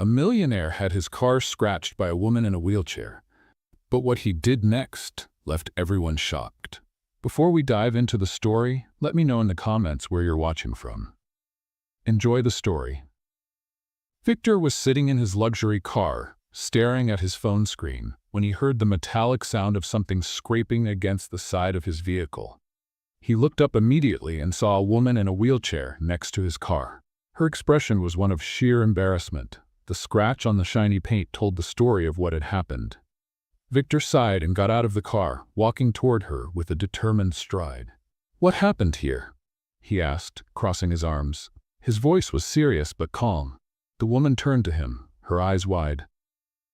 A millionaire had his car scratched by a woman in a wheelchair. But what he did next left everyone shocked. Before we dive into the story, let me know in the comments where you're watching from. Enjoy the story. Victor was sitting in his luxury car, staring at his phone screen, when he heard the metallic sound of something scraping against the side of his vehicle. He looked up immediately and saw a woman in a wheelchair next to his car. Her expression was one of sheer embarrassment. The scratch on the shiny paint told the story of what had happened. Victor sighed and got out of the car, walking toward her with a determined stride. "What happened here?" he asked, crossing his arms. His voice was serious but calm. The woman turned to him, her eyes wide.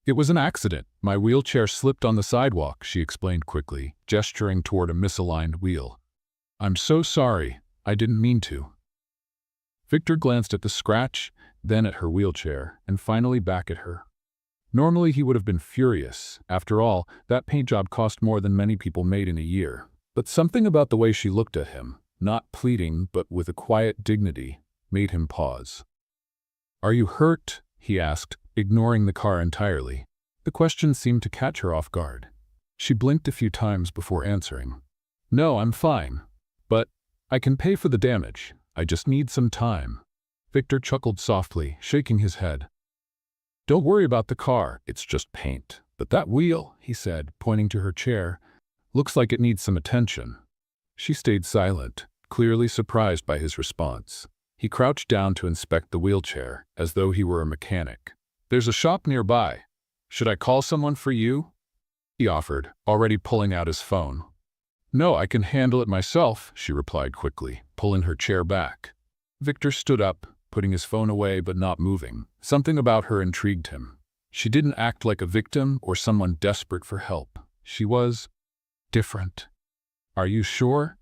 "It was an accident. My wheelchair slipped on the sidewalk," she explained quickly, gesturing toward a misaligned wheel. "I'm so sorry. I didn't mean to." Victor glanced at the scratch, then at her wheelchair, and finally back at her. Normally he would have been furious. After all, that paint job cost more than many people made in a year. But something about the way she looked at him, not pleading but with a quiet dignity, made him pause. "Are you hurt?" he asked, ignoring the car entirely. The question seemed to catch her off guard. She blinked a few times before answering. "No, I'm fine. But I can pay for the damage. I just need some time." Victor chuckled softly, shaking his head. "Don't worry about the car, it's just paint. But that wheel," he said, pointing to her chair, "looks like it needs some attention." She stayed silent, clearly surprised by his response. He crouched down to inspect the wheelchair, as though he were a mechanic. "There's a shop nearby. Should I call someone for you?" he offered, already pulling out his phone. "No, I can handle it myself," she replied quickly, pulling her chair back. Victor stood up, putting his phone away but not moving. Something about her intrigued him. She didn't act like a victim or someone desperate for help. She was different. "Are you sure?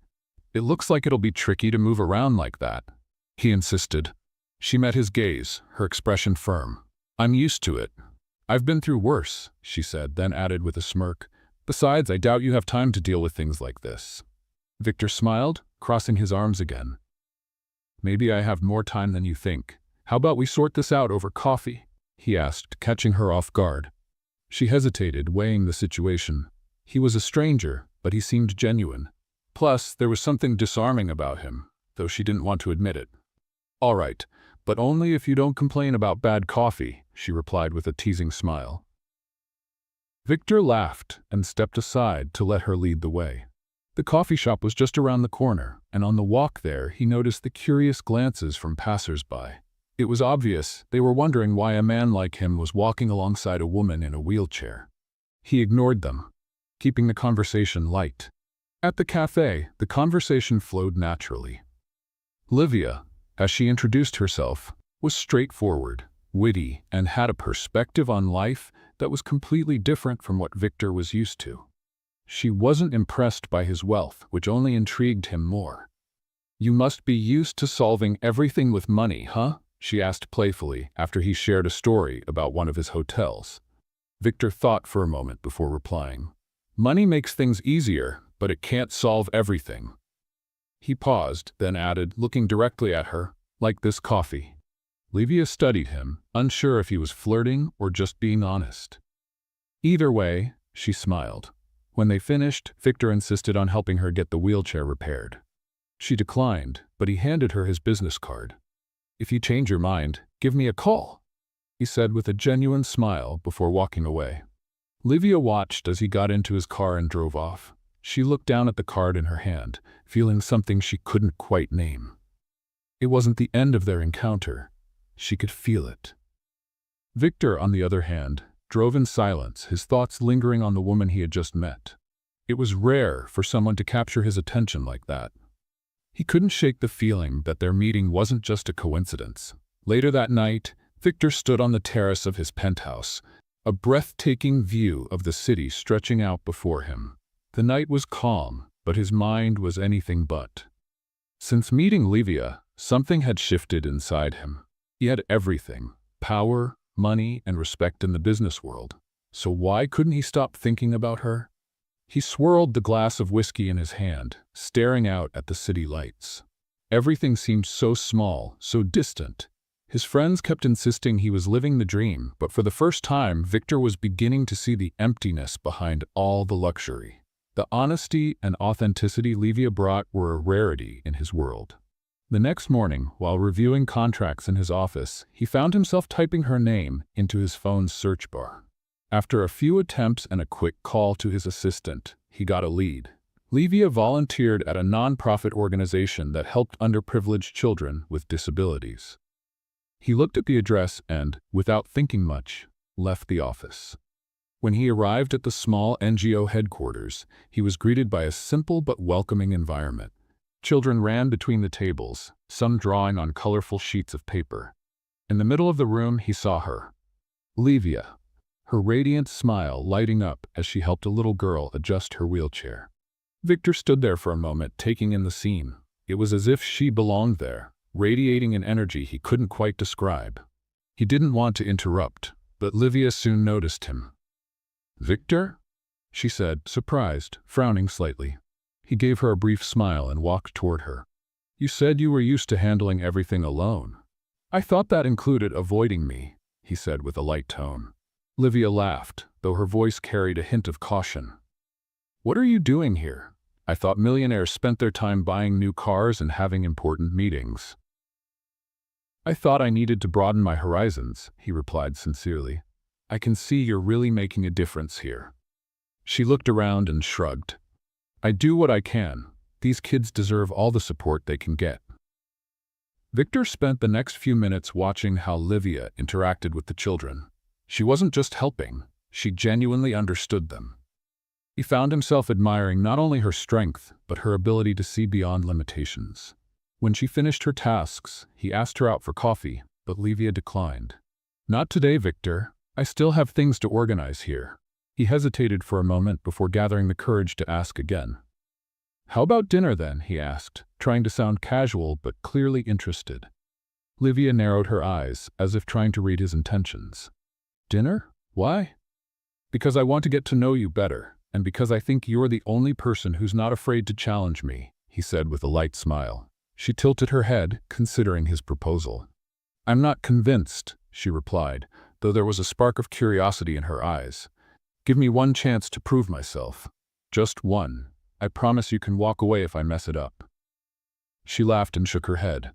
It looks like it'll be tricky to move around like that," he insisted. She met his gaze, her expression firm. "I'm used to it. I've been through worse," she said, then added with a smirk. "Besides, I doubt you have time to deal with things like this." Victor smiled, crossing his arms again. "Maybe I have more time than you think. How about we sort this out over coffee?" he asked, catching her off guard. She hesitated, weighing the situation. He was a stranger, but he seemed genuine. Plus, there was something disarming about him, though she didn't want to admit it. "All right, but only if you don't complain about bad coffee," she replied with a teasing smile. Victor laughed and stepped aside to let her lead the way. The coffee shop was just around the corner, and on the walk there he noticed the curious glances from passers-by. It was obvious they were wondering why a man like him was walking alongside a woman in a wheelchair. He ignored them, keeping the conversation light. At the cafe, the conversation flowed naturally. Livia, as she introduced herself, was straightforward, witty, and had a perspective on life that was completely different from what Victor was used to. She wasn't impressed by his wealth, which only intrigued him more. "You must be used to solving everything with money, huh?" she asked playfully after he shared a story about one of his hotels. Victor thought for a moment before replying. "Money makes things easier, but it can't solve everything." He paused, then added, looking directly at her, "Like this coffee." Livia studied him, unsure if he was flirting or just being honest. Either way, she smiled. When they finished, Victor insisted on helping her get the wheelchair repaired. She declined, but he handed her his business card. "If you change your mind, give me a call," he said with a genuine smile before walking away. Livia watched as he got into his car and drove off. She looked down at the card in her hand, feeling something she couldn't quite name. It wasn't the end of their encounter. She could feel it. Victor, on the other hand, drove in silence, his thoughts lingering on the woman he had just met. It was rare for someone to capture his attention like that. He couldn't shake the feeling that their meeting wasn't just a coincidence. Later that night, Victor stood on the terrace of his penthouse, a breathtaking view of the city stretching out before him. The night was calm, but his mind was anything but. Since meeting Livia, something had shifted inside him. He had everything: power, money, and respect in the business world. So why couldn't he stop thinking about her? He swirled the glass of whiskey in his hand, staring out at the city lights. Everything seemed so small, so distant. His friends kept insisting he was living the dream, but for the first time, Victor was beginning to see the emptiness behind all the luxury. The honesty and authenticity Livia brought were a rarity in his world. The next morning, while reviewing contracts in his office, he found himself typing her name into his phone's search bar. After a few attempts and a quick call to his assistant, he got a lead. Livia volunteered at a non-profit organization that helped underprivileged children with disabilities. He looked at the address and, without thinking much, left the office. When he arrived at the small NGO headquarters, he was greeted by a simple but welcoming environment. Children ran between the tables, some drawing on colorful sheets of paper. In the middle of the room, he saw her, Livia, her radiant smile lighting up as she helped a little girl adjust her wheelchair. Victor stood there for a moment, taking in the scene. It was as if she belonged there, radiating an energy he couldn't quite describe. He didn't want to interrupt, but Livia soon noticed him. "Victor?" she said, surprised, frowning slightly. He gave her a brief smile and walked toward her. "You said you were used to handling everything alone." "I thought that included avoiding me," he said with a light tone. Livia laughed, though her voice carried a hint of caution. "What are you doing here? I thought millionaires spent their time buying new cars and having important meetings." "I thought I needed to broaden my horizons," he replied sincerely. "I can see you're really making a difference here." She looked around and shrugged. "I do what I can. These kids deserve all the support they can get." Victor spent the next few minutes watching how Livia interacted with the children. She wasn't just helping, she genuinely understood them. He found himself admiring not only her strength, but her ability to see beyond limitations. When she finished her tasks, he asked her out for coffee, but Livia declined. "Not today, Victor. I still have things to organize here." He hesitated for a moment before gathering the courage to ask again. "How about dinner then?" he asked, trying to sound casual but clearly interested. Livia narrowed her eyes, as if trying to read his intentions. "Dinner? Why?" "Because I want to get to know you better, and because I think you're the only person who's not afraid to challenge me," he said with a light smile. She tilted her head, considering his proposal. "I'm not convinced," she replied, though there was a spark of curiosity in her eyes. "Give me one chance to prove myself. Just one. I promise you can walk away if I mess it up." She laughed and shook her head.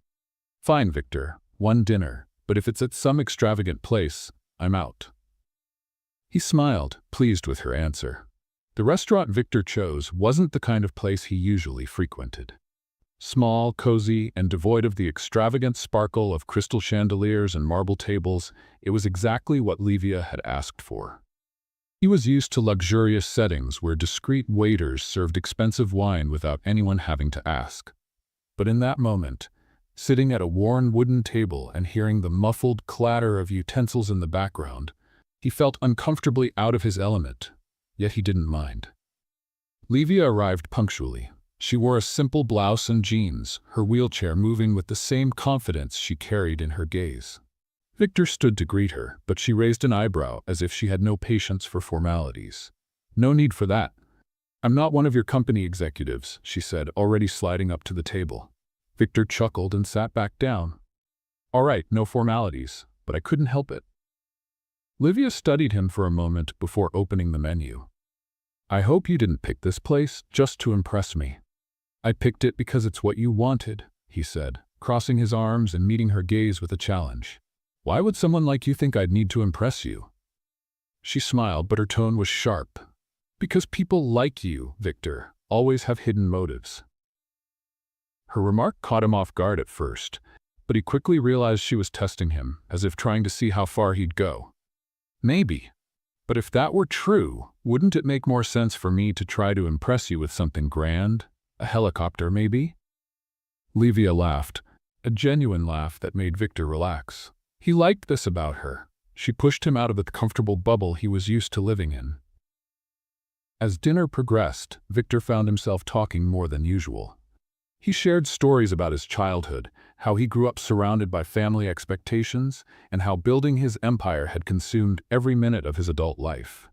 "Fine, Victor, one dinner, but if it's at some extravagant place, I'm out." He smiled, pleased with her answer. The restaurant Victor chose wasn't the kind of place he usually frequented. Small, cozy, and devoid of the extravagant sparkle of crystal chandeliers and marble tables, it was exactly what Livia had asked for. He was used to luxurious settings where discreet waiters served expensive wine without anyone having to ask. But in that moment, sitting at a worn wooden table and hearing the muffled clatter of utensils in the background, he felt uncomfortably out of his element, yet he didn't mind. Livia arrived punctually. She wore a simple blouse and jeans, her wheelchair moving with the same confidence she carried in her gaze. Victor stood to greet her, but she raised an eyebrow as if she had no patience for formalities. "No need for that. I'm not one of your company executives," she said, already sliding up to the table. Victor chuckled and sat back down. "All right, no formalities, but I couldn't help it." Livia studied him for a moment before opening the menu. "I hope you didn't pick this place just to impress me." "I picked it because it's what you wanted," he said, crossing his arms and meeting her gaze with a challenge. "Why would someone like you think I'd need to impress you?" She smiled, but her tone was sharp. "Because people like you, Victor, always have hidden motives." Her remark caught him off guard at first, but he quickly realized she was testing him, as if trying to see how far he'd go. "Maybe. But if that were true, wouldn't it make more sense for me to try to impress you with something grand? A helicopter, maybe?" Livia laughed, a genuine laugh that made Victor relax. He liked this about her. She pushed him out of the comfortable bubble he was used to living in. As dinner progressed, Victor found himself talking more than usual. He shared stories about his childhood, how he grew up surrounded by family expectations, and how building his empire had consumed every minute of his adult life.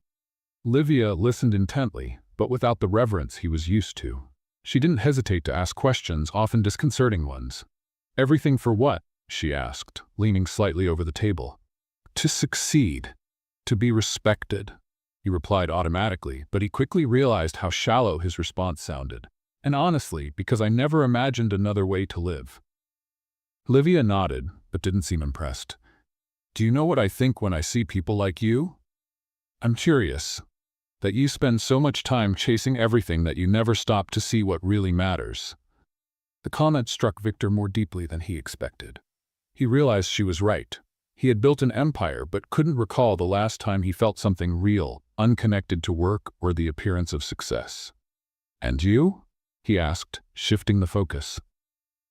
Livia listened intently, but without the reverence he was used to. She didn't hesitate to ask questions, often disconcerting ones. "Everything for what?" she asked, leaning slightly over the table. To succeed. To be respected. He replied automatically, but he quickly realized how shallow his response sounded. And honestly, because I never imagined another way to live. Livia nodded, but didn't seem impressed. Do you know what I think when I see people like you? I'm curious. That you spend so much time chasing everything that you never stop to see what really matters. The comment struck Victor more deeply than he expected. He realized she was right. He had built an empire but couldn't recall the last time he felt something real, unconnected to work or the appearance of success. And you? He asked, shifting the focus.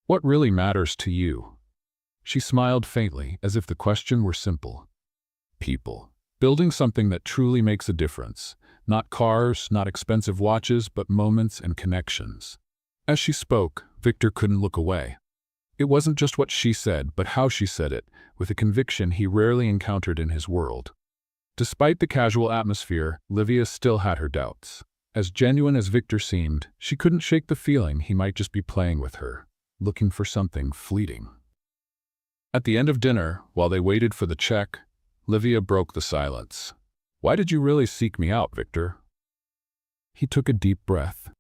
What really matters to you? She smiled faintly, as if the question were simple. People. Building something that truly makes a difference. Not cars, not expensive watches, but moments and connections. As she spoke, Victor couldn't look away. It wasn't just what she said, but how she said it, with a conviction he rarely encountered in his world. Despite the casual atmosphere, Livia still had her doubts. As genuine as Victor seemed, she couldn't shake the feeling he might just be playing with her, looking for something fleeting. At the end of dinner, while they waited for the check, Livia broke the silence. Why did you really seek me out, Victor? He took a deep breath.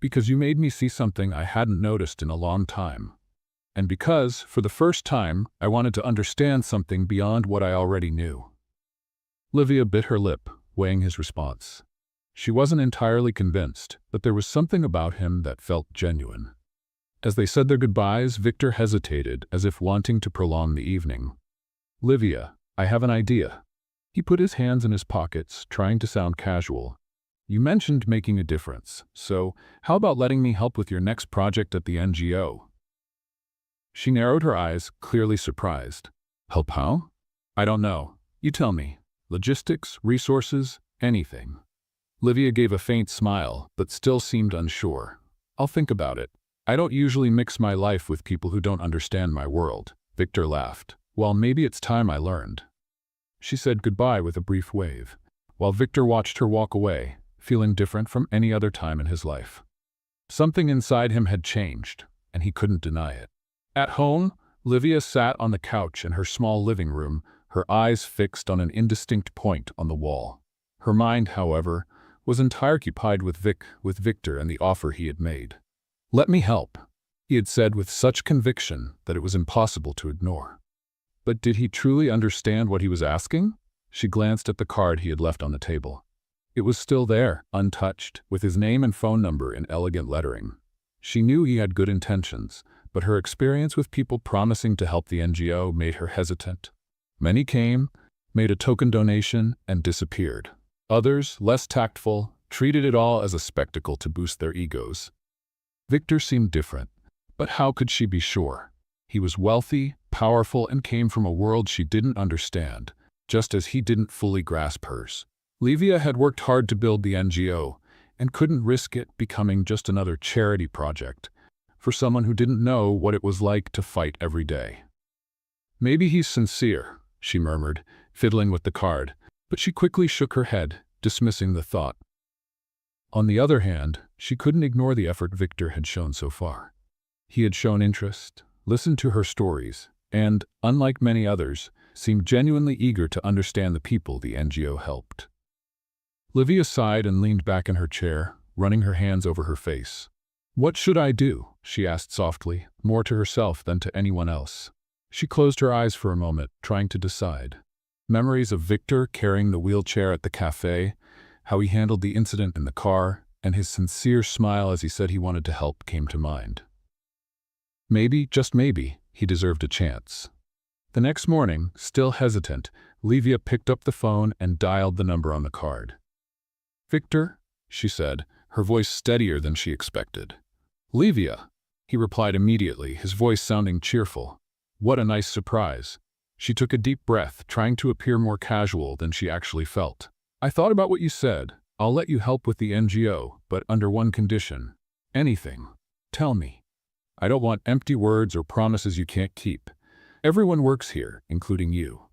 Because you made me see something I hadn't noticed in a long time. And because, for the first time, I wanted to understand something beyond what I already knew. Livia bit her lip, weighing his response. She wasn't entirely convinced, but there was something about him that felt genuine. As they said their goodbyes, Victor hesitated, as if wanting to prolong the evening. Livia, I have an idea. He put his hands in his pockets, trying to sound casual. You mentioned making a difference, so how about letting me help with your next project at the NGO? She narrowed her eyes, clearly surprised. Help how? I don't know. You tell me. Logistics, resources, anything. Livia gave a faint smile, but still seemed unsure. I'll think about it. I don't usually mix my life with people who don't understand my world. Victor laughed. Well, maybe it's time I learned. She said goodbye with a brief wave, while Victor watched her walk away, feeling different from any other time in his life. Something inside him had changed, and he couldn't deny it. At home, Livia sat on the couch in her small living room, her eyes fixed on an indistinct point on the wall. Her mind, however, was entirely occupied with Victor and the offer he had made. Let me help, he had said with such conviction that it was impossible to ignore. But did he truly understand what he was asking? She glanced at the card he had left on the table. It was still there, untouched, with his name and phone number in elegant lettering. She knew he had good intentions, but her experience with people promising to help the NGO made her hesitant. Many came, made a token donation, and disappeared. Others, less tactful, treated it all as a spectacle to boost their egos. Victor seemed different, but how could she be sure? He was wealthy, powerful, and came from a world she didn't understand, just as he didn't fully grasp hers. Livia had worked hard to build the NGO, and couldn't risk it becoming just another charity project for someone who didn't know what it was like to fight every day. Maybe he's sincere, she murmured, fiddling with the card, but she quickly shook her head, dismissing the thought. On the other hand, she couldn't ignore the effort Victor had shown so far. He had shown interest, listened to her stories, and, unlike many others, seemed genuinely eager to understand the people the NGO helped. Livia sighed and leaned back in her chair, running her hands over her face. What should I do? She asked softly, more to herself than to anyone else. She closed her eyes for a moment, trying to decide. Memories of Victor carrying the wheelchair at the cafe, how he handled the incident in the car, and his sincere smile as he said he wanted to help came to mind. Maybe, just maybe, he deserved a chance. The next morning, still hesitant, Livia picked up the phone and dialed the number on the card. Victor, she said, her voice steadier than she expected. Livia, he replied immediately, his voice sounding cheerful. What a nice surprise. She took a deep breath, trying to appear more casual than she actually felt. I thought about what you said. I'll let you help with the NGO, but under one condition. Anything. Tell me. I don't want empty words or promises you can't keep. Everyone works here, including you.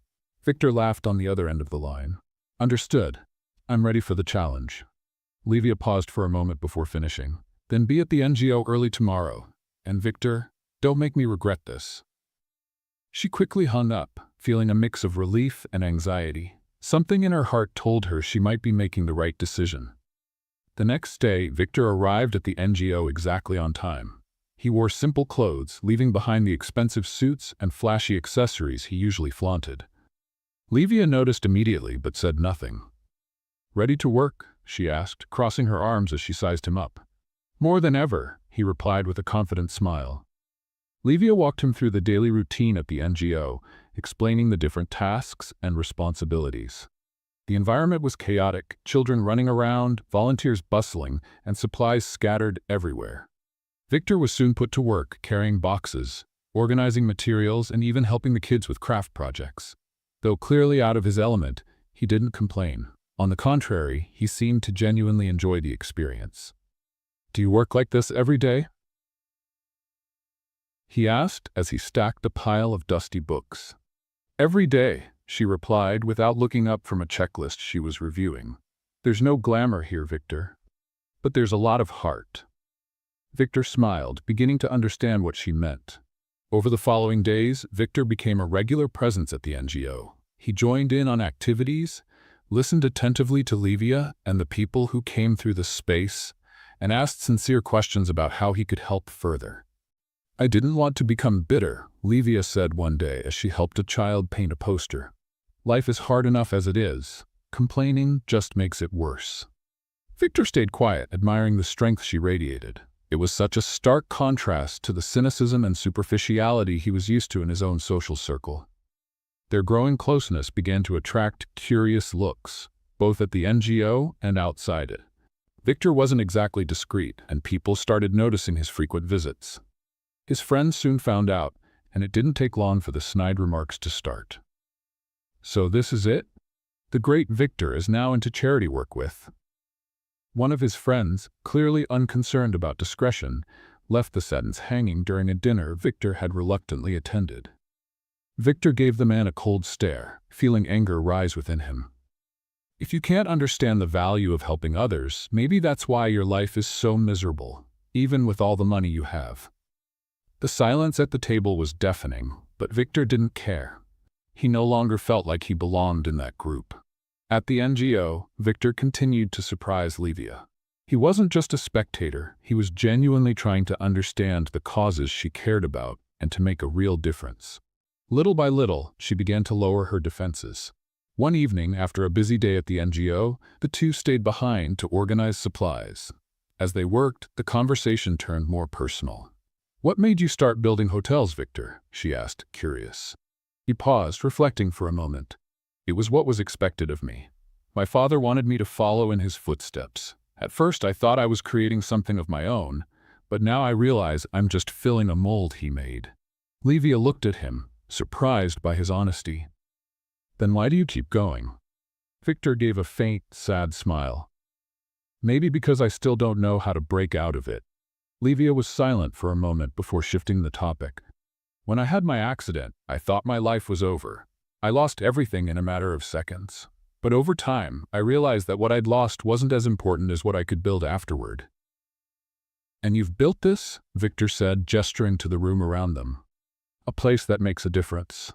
Victor laughed on the other end of the line. Understood. I'm ready for the challenge. Livia paused for a moment before finishing. Then be at the NGO early tomorrow. And Victor, don't make me regret this. She quickly hung up, feeling a mix of relief and anxiety. Something in her heart told her she might be making the right decision. The next day, Victor arrived at the NGO exactly on time. He wore simple clothes, leaving behind the expensive suits and flashy accessories he usually flaunted. Livia noticed immediately but said nothing. "Ready to work?" she asked, crossing her arms as she sized him up. "More than ever," he replied with a confident smile. Livia walked him through the daily routine at the NGO, explaining the different tasks and responsibilities. The environment was chaotic, children running around, volunteers bustling, and supplies scattered everywhere. Victor was soon put to work, carrying boxes, organizing materials, and even helping the kids with craft projects. Though clearly out of his element, he didn't complain. On the contrary, he seemed to genuinely enjoy the experience. "Do you work like this every day?" he asked as he stacked a pile of dusty books. "Every day," she replied without looking up from a checklist she was reviewing. "There's no glamour here, Victor. But there's a lot of heart." Victor smiled, beginning to understand what she meant. Over the following days, Victor became a regular presence at the NGO. He joined in on activities, listened attentively to Livia and the people who came through the space, and asked sincere questions about how he could help further. "I didn't want to become bitter," Livia said one day as she helped a child paint a poster. "Life is hard enough as it is. Complaining just makes it worse." Victor stayed quiet, admiring the strength she radiated. It was such a stark contrast to the cynicism and superficiality he was used to in his own social circle. Their growing closeness began to attract curious looks, both at the NGO and outside it. Victor wasn't exactly discreet, and people started noticing his frequent visits. His friends soon found out, and it didn't take long for the snide remarks to start. "So this is it? The great Victor is now into charity work with." One of his friends, clearly unconcerned about discretion, left the sentence hanging during a dinner Victor had reluctantly attended. Victor gave the man a cold stare, feeling anger rise within him. "If you can't understand the value of helping others, maybe that's why your life is so miserable, even with all the money you have." The silence at the table was deafening, but Victor didn't care. He no longer felt like he belonged in that group. At the NGO, Victor continued to surprise Livia. He wasn't just a spectator, he was genuinely trying to understand the causes she cared about and to make a real difference. Little by little, she began to lower her defenses. One evening, after a busy day at the NGO, the two stayed behind to organize supplies. As they worked, the conversation turned more personal. "What made you start building hotels, Victor?" she asked, curious. He paused, reflecting for a moment. "It was what was expected of me. My father wanted me to follow in his footsteps. At first I thought I was creating something of my own, but now I realize I'm just filling a mold he made." Livia looked at him, surprised by his honesty. "Then why do you keep going?" Victor gave a faint, sad smile. "Maybe because I still don't know how to break out of it." Livia was silent for a moment before shifting the topic. "When I had my accident, I thought my life was over. I lost everything in a matter of seconds. But over time, I realized that what I'd lost wasn't as important as what I could build afterward." "And you've built this?" Victor said, gesturing to the room around them. "A place that makes a difference."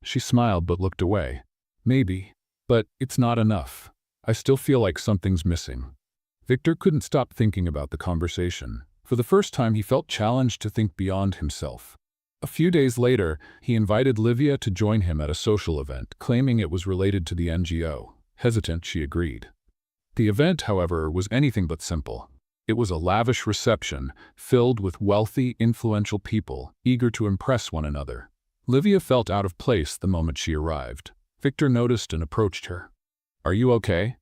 She smiled but looked away. "Maybe, but it's not enough. I still feel like something's missing." Victor couldn't stop thinking about the conversation. For the first time, he felt challenged to think beyond himself. A few days later, he invited Livia to join him at a social event, claiming it was related to the NGO. Hesitant, she agreed. The event, however, was anything but simple. It was a lavish reception, filled with wealthy, influential people, eager to impress one another. Livia felt out of place the moment she arrived. Victor noticed and approached her. "Are you okay?"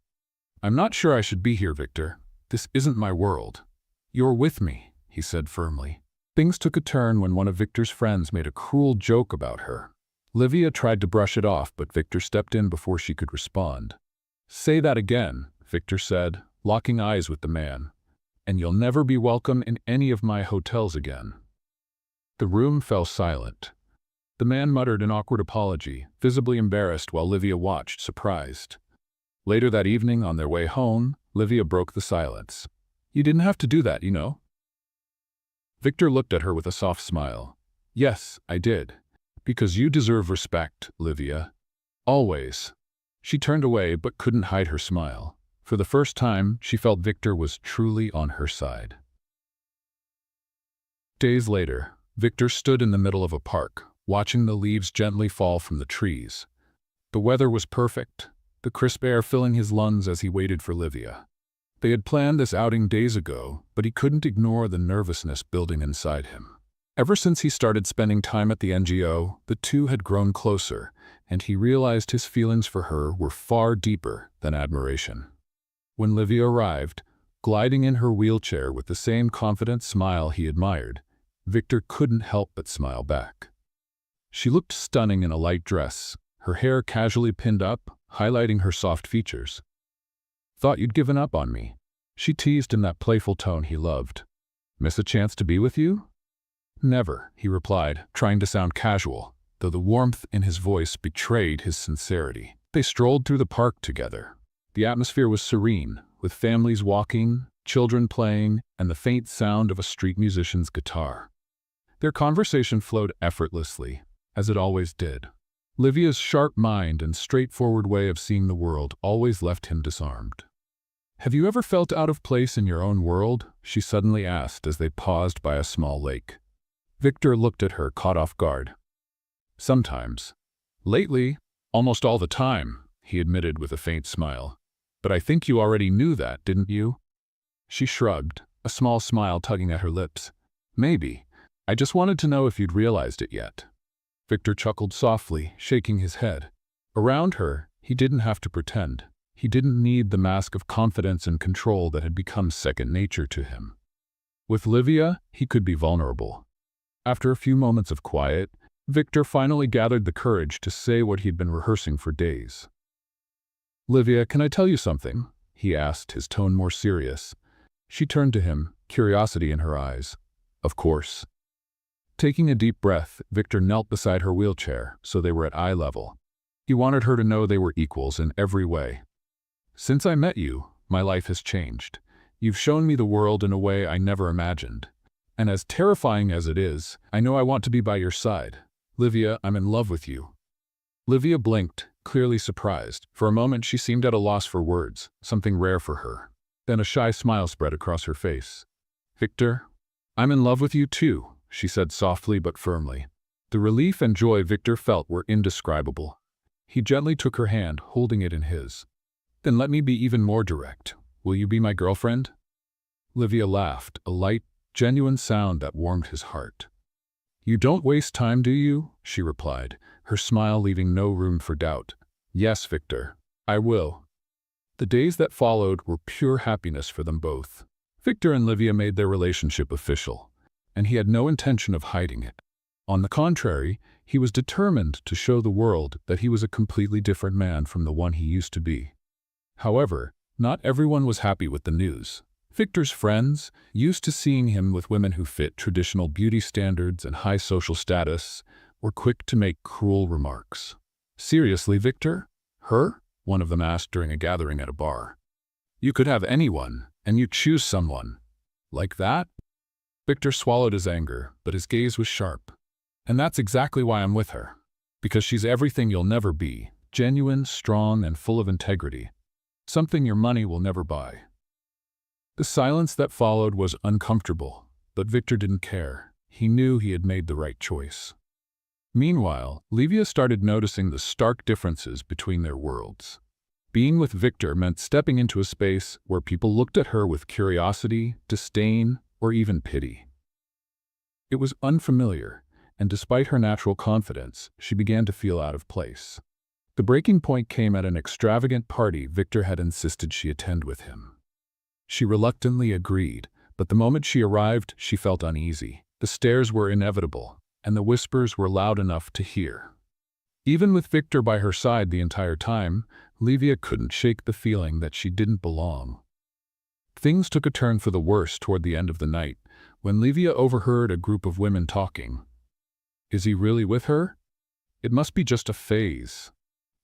"I'm not sure I should be here, Victor. This isn't my world." "You're with me," he said firmly. Things took a turn when one of Victor's friends made a cruel joke about her. Livia tried to brush it off, but Victor stepped in before she could respond. "Say that again," Victor said, locking eyes with the man, "and you'll never be welcome in any of my hotels again." The room fell silent. The man muttered an awkward apology, visibly embarrassed while Livia watched, surprised. Later that evening, on their way home, Livia broke the silence. "You didn't have to do that, you know." Victor looked at her with a soft smile. Yes, I did. Because you deserve respect, Livia. Always. She turned away but couldn't hide her smile. For the first time, she felt Victor was truly on her side. Days later, Victor stood in the middle of a park, watching the leaves gently fall from the trees. The weather was perfect, the crisp air filling his lungs as he waited for Livia. They had planned this outing days ago, but he couldn't ignore the nervousness building inside him. Ever since he started spending time at the NGO, the two had grown closer, and he realized his feelings for her were far deeper than admiration. When Livia arrived, gliding in her wheelchair with the same confident smile he admired, Victor couldn't help but smile back. She looked stunning in a light dress, her hair casually pinned up, highlighting her soft features. "Thought you'd given up on me," she teased in that playful tone he loved. "Miss a chance to be with you?" "Never," he replied, trying to sound casual, though the warmth in his voice betrayed his sincerity. They strolled through the park together. The atmosphere was serene, with families walking, children playing, and the faint sound of a street musician's guitar. Their conversation flowed effortlessly, as it always did. Livia's sharp mind and straightforward way of seeing the world always left him disarmed. "Have you ever felt out of place in your own world?" she suddenly asked as they paused by a small lake. Victor looked at her, caught off guard. "Sometimes. Lately, almost all the time," he admitted with a faint smile. "But I think you already knew that, didn't you?" She shrugged, a small smile tugging at her lips. "Maybe. I just wanted to know if you'd realized it yet." Victor chuckled softly, shaking his head. Around her, he didn't have to pretend. He didn't need the mask of confidence and control that had become second nature to him. With Livia, he could be vulnerable. After a few moments of quiet, Victor finally gathered the courage to say what he'd been rehearsing for days. "Livia, can I tell you something?" he asked, his tone more serious. She turned to him, curiosity in her eyes. "Of course." Taking a deep breath, Victor knelt beside her wheelchair, so they were at eye level. He wanted her to know they were equals in every way. "Since I met you, my life has changed. You've shown me the world in a way I never imagined. And as terrifying as it is, I know I want to be by your side. Livia, I'm in love with you." Livia blinked, clearly surprised. For a moment she seemed at a loss for words, something rare for her. Then a shy smile spread across her face. "Victor, I'm in love with you too," she said softly but firmly. The relief and joy Victor felt were indescribable. He gently took her hand, holding it in his. "Then let me be even more direct. Will you be my girlfriend?" Livia laughed, a light, genuine sound that warmed his heart. "You don't waste time, do you?" she replied, her smile leaving no room for doubt. "Yes, Victor, I will." The days that followed were pure happiness for them both. Victor and Livia made their relationship official, and he had no intention of hiding it. On the contrary, he was determined to show the world that he was a completely different man from the one he used to be. However, not everyone was happy with the news. Victor's friends, used to seeing him with women who fit traditional beauty standards and high social status, were quick to make cruel remarks. "Seriously, Victor? Her?" one of them asked during a gathering at a bar. "You could have anyone, and you choose someone. Like that?" Victor swallowed his anger, but his gaze was sharp. "And that's exactly why I'm with her. Because she's everything you'll never be, genuine, strong, and full of integrity. Something your money will never buy." The silence that followed was uncomfortable, but Victor didn't care. He knew he had made the right choice. Meanwhile, Livia started noticing the stark differences between their worlds. Being with Victor meant stepping into a space where people looked at her with curiosity, disdain, or even pity. It was unfamiliar, and despite her natural confidence, she began to feel out of place. The breaking point came at an extravagant party Victor had insisted she attend with him. She reluctantly agreed, but the moment she arrived, she felt uneasy. The stares were inevitable, and the whispers were loud enough to hear. Even with Victor by her side the entire time, Livia couldn't shake the feeling that she didn't belong. Things took a turn for the worse toward the end of the night, when Livia overheard a group of women talking. "Is he really with her? It must be just a phase.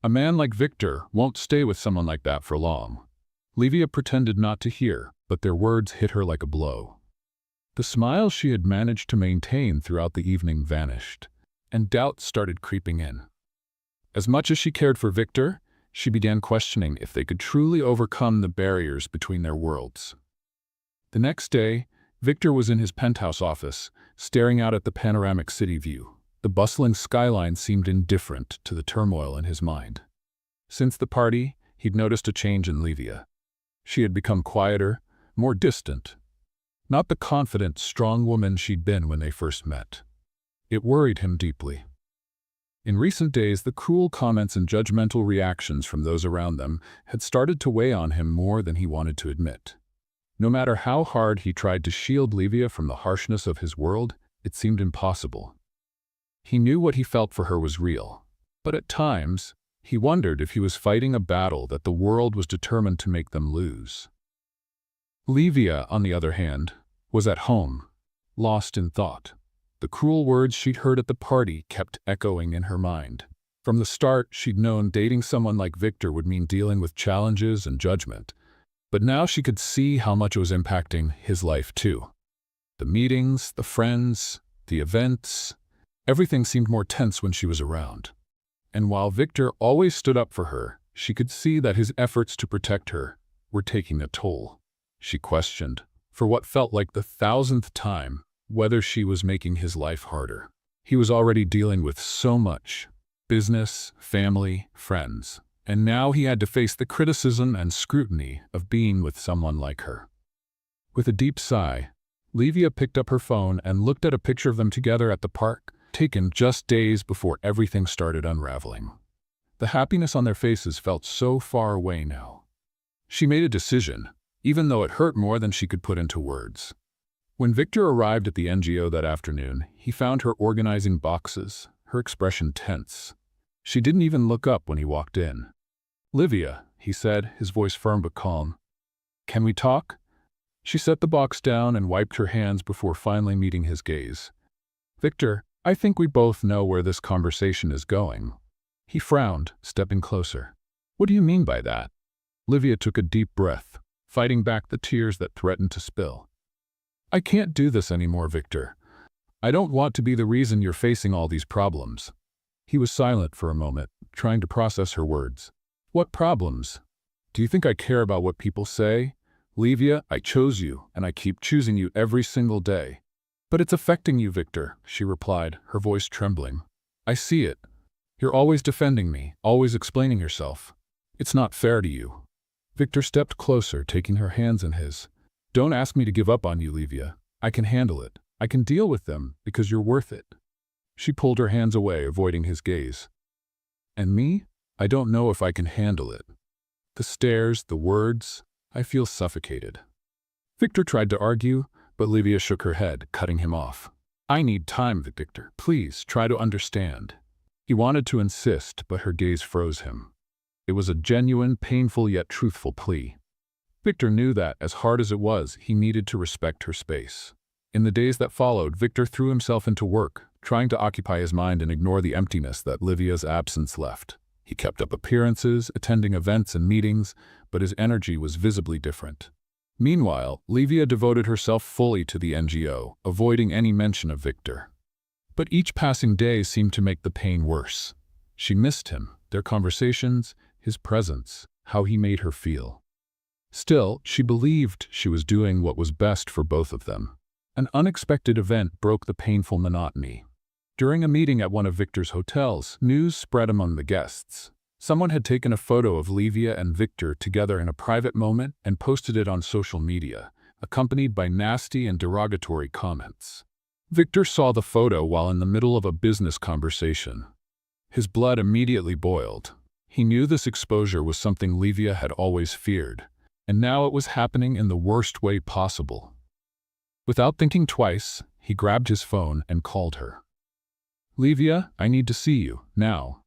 A man like Victor won't stay with someone like that for long." Livia pretended not to hear, but their words hit her like a blow. The smile she had managed to maintain throughout the evening vanished, and doubt started creeping in. As much as she cared for Victor, she began questioning if they could truly overcome the barriers between their worlds. The next day, Victor was in his penthouse office, staring out at the panoramic city view. The bustling skyline seemed indifferent to the turmoil in his mind. Since the party, he'd noticed a change in Livia. She had become quieter, more distant. Not the confident, strong woman she'd been when they first met. It worried him deeply. In recent days, the cruel comments and judgmental reactions from those around them had started to weigh on him more than he wanted to admit. No matter how hard he tried to shield Livia from the harshness of his world, it seemed impossible. He knew what he felt for her was real, but at times, he wondered if he was fighting a battle that the world was determined to make them lose. Livia, on the other hand, was at home, lost in thought. The cruel words she'd heard at the party kept echoing in her mind. From the start, she'd known dating someone like Victor would mean dealing with challenges and judgment, but now she could see how much it was impacting his life too. The meetings, the friends, the events, everything seemed more tense when she was around. And while Victor always stood up for her, she could see that his efforts to protect her were taking a toll. She questioned, for what felt like the 1,000th time, whether she was making his life harder. He was already dealing with so much: business, family, friends, and now he had to face the criticism and scrutiny of being with someone like her. With a deep sigh, Livia picked up her phone and looked at a picture of them together at the park, taken just days before everything started unraveling. The happiness on their faces felt so far away now. She made a decision, even though it hurt more than she could put into words. When Victor arrived at the NGO that afternoon, he found her organizing boxes, her expression tense. She didn't even look up when he walked in. "Livia," he said, his voice firm but calm. "Can we talk?" She set the box down and wiped her hands before finally meeting his gaze. "Victor, I think we both know where this conversation is going." He frowned, stepping closer. "What do you mean by that?" Livia took a deep breath, fighting back the tears that threatened to spill. "I can't do this anymore, Victor. I don't want to be the reason you're facing all these problems." He was silent for a moment, trying to process her words. "What problems? Do you think I care about what people say? Livia, I chose you, and I keep choosing you every single day." "But it's affecting you, Victor," she replied, her voice trembling. "I see it. You're always defending me, always explaining yourself. It's not fair to you." Victor stepped closer, taking her hands in his. "Don't ask me to give up on you, Livia. I can handle it. I can deal with them because you're worth it." She pulled her hands away, avoiding his gaze. "And me? I don't know if I can handle it. The stares, the words, I feel suffocated." Victor tried to argue, but Livia shook her head, cutting him off. "I need time, Victor. Please, try to understand." He wanted to insist, but her gaze froze him. It was a genuine, painful yet truthful plea. Victor knew that, as hard as it was, he needed to respect her space. In the days that followed, Victor threw himself into work, trying to occupy his mind and ignore the emptiness that Livia's absence left. He kept up appearances, attending events and meetings, but his energy was visibly different. Meanwhile, Livia devoted herself fully to the NGO, avoiding any mention of Victor. But each passing day seemed to make the pain worse. She missed him, their conversations, his presence, how he made her feel. Still, she believed she was doing what was best for both of them. An unexpected event broke the painful monotony. During a meeting at one of Victor's hotels, news spread among the guests. Someone had taken a photo of Livia and Victor together in a private moment and posted it on social media, accompanied by nasty and derogatory comments. Victor saw the photo while in the middle of a business conversation. His blood immediately boiled. He knew this exposure was something Livia had always feared, and now it was happening in the worst way possible. Without thinking twice, he grabbed his phone and called her. "Livia, I need to see you, now."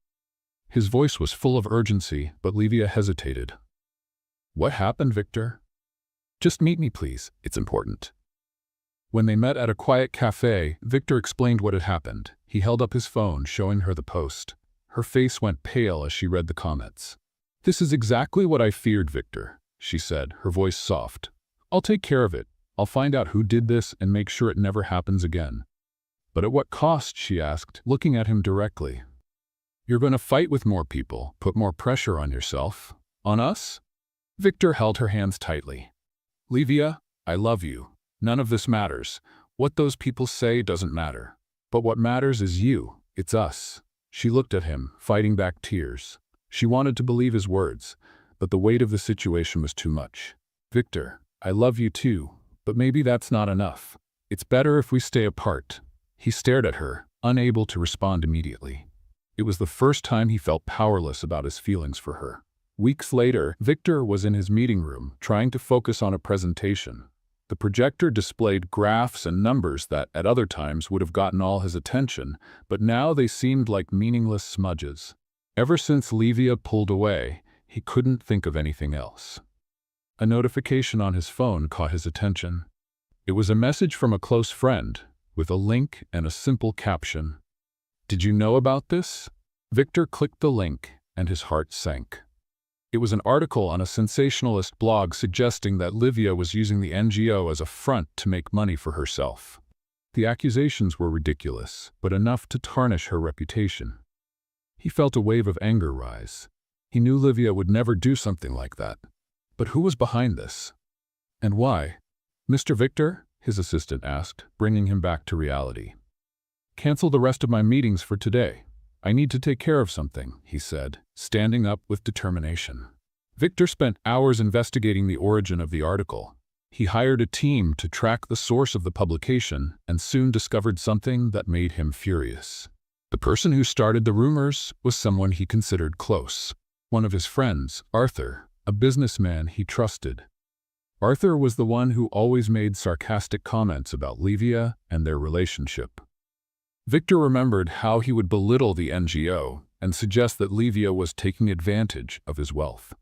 His voice was full of urgency, but Livia hesitated. "What happened, Victor?" "Just meet me, please. It's important." When they met at a quiet cafe, Victor explained what had happened. He held up his phone, showing her the post. Her face went pale as she read the comments. "This is exactly what I feared, Victor," she said, her voice soft. "I'll take care of it. I'll find out who did this and make sure it never happens again. But at what cost, she asked, looking at him directly. You're going to fight with more people, put more pressure on yourself. On us? Victor held her hands tightly. Livia, I love you. None of this matters. What those people say doesn't matter. But what matters is you. It's us. She looked at him, fighting back tears. She wanted to believe his words, but the weight of the situation was too much. Victor, I love you too, but maybe that's not enough. It's better if we stay apart. He stared at her, unable to respond immediately. It was the first time he felt powerless about his feelings for her. Weeks later, Victor was in his meeting room, trying to focus on a presentation. The projector displayed graphs and numbers that, at other times, would have gotten all his attention, but now they seemed like meaningless smudges. Ever since Livia pulled away, he couldn't think of anything else. A notification on his phone caught his attention. It was a message from a close friend, with a link and a simple caption. Did you know about this? Victor clicked the link, and his heart sank. It was an article on a sensationalist blog suggesting that Livia was using the NGO as a front to make money for herself. The accusations were ridiculous, but enough to tarnish her reputation. He felt a wave of anger rise. He knew Livia would never do something like that. But who was behind this? And why? Mr. Victor? His assistant asked, bringing him back to reality. Cancel the rest of my meetings for today. I need to take care of something, he said, standing up with determination. Victor spent hours investigating the origin of the article. He hired a team to track the source of the publication and soon discovered something that made him furious. The person who started the rumors was someone he considered close. One of his friends, Arthur, a businessman he trusted. Arthur was the one who always made sarcastic comments about Livia and their relationship. Victor remembered how he would belittle the NGO and suggest that Livia was taking advantage of his wealth.